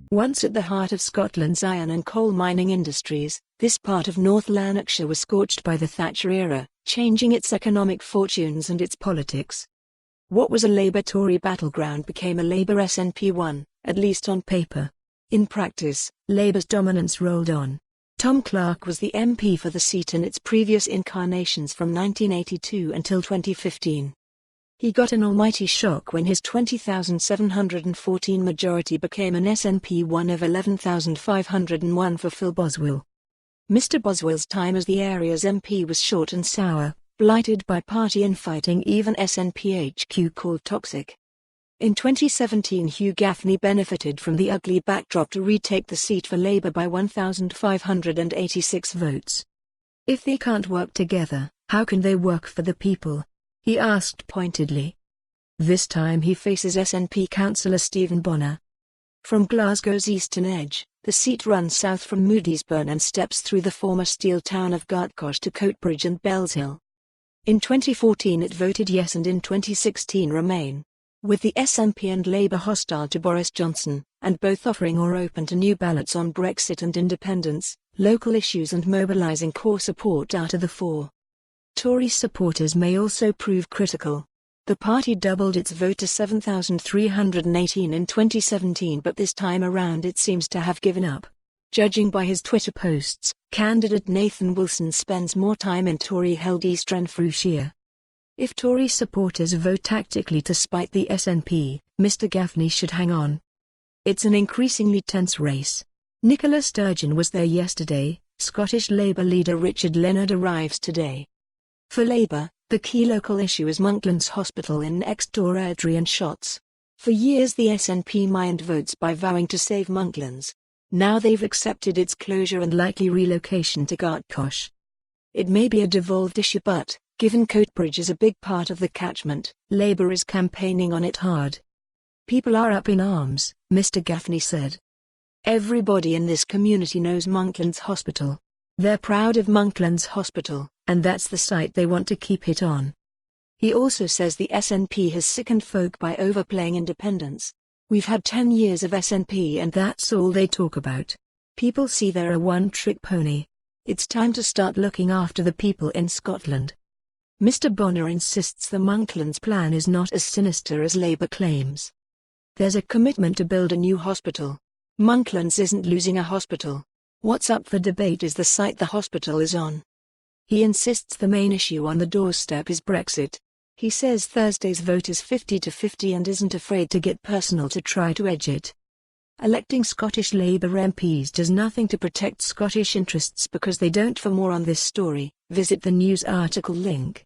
Once at the heart of Scotland's iron and coal mining industries, this part of North Lanarkshire was scorched by the Thatcher era, changing its economic fortunes and its politics. What was a Labour-Tory battleground became a Labour-SNP one, at least on paper. In practice, Labour's dominance rolled on. Tom Clarke was the MP for the seat in its previous incarnations from 1982 until 2015. He got an almighty shock when his 20,714 majority became an SNP one of 11,501 for Phil Boswell. Mr. Boswell's time as the area's MP was short and sour, blighted by party infighting even SNP-HQ called toxic. In 2017 Hugh Gaffney benefited from the ugly backdrop to retake the seat for Labour by 1,586 votes. If they can't work together, how can they work for the people? He asked pointedly. This time he faces SNP councillor Steven Bonnar. From Glasgow's eastern edge, the seat runs south from Moodiesburn and steps through the former steel town of Coatbridge to Coatbridge and Bellshill. In 2014 it voted yes and in 2016 Remain. With the SNP and Labour hostile to Boris Johnson, and both offering or open to new ballots on Brexit and independence, local issues and mobilising core support are to the fore. Tory supporters may also prove critical. The party doubled its vote to 7,318 in 2017, but this time around it seems to have given up. Judging by his Twitter posts, candidate Nathan Wilson spends more time in Tory-held East Renfrewshire. If Tory supporters vote tactically to spite the SNP, Mr. Gaffney should hang on. It's an increasingly tense race. Nicola Sturgeon was there yesterday. Scottish Labour leader Richard Leonard arrives today. For Labour, the key local issue is Monklands Hospital in next-door Airdrie and Shotts. For years the SNP mined votes by vowing to save Monklands. Now they've accepted its closure and likely relocation to Coatbridge. It may be a devolved issue, but, given Coatbridge is a big part of the catchment, Labour is campaigning on it hard. People are up in arms, Mr. Gaffney said. Everybody in this community knows Monklands Hospital. They're proud of Monklands Hospital, and that's the site they want to keep it on. He also says the SNP has sickened folk by overplaying independence. We've had 10 years of SNP and that's all they talk about. People see they're a one-trick pony. It's time to start looking after the people in Scotland. Mr. Bonnar insists the Monklands plan is not as sinister as Labour claims. There's a commitment to build a new hospital. Monklands isn't losing a hospital. What's up for debate is the site the hospital is on. He insists the main issue on the doorstep is Brexit. He says Thursday's vote is 50-50 and isn't afraid to get personal to try to edge it. Electing Scottish Labour MPs does nothing to protect Scottish interests because they don't. For more on this story, visit the news article link.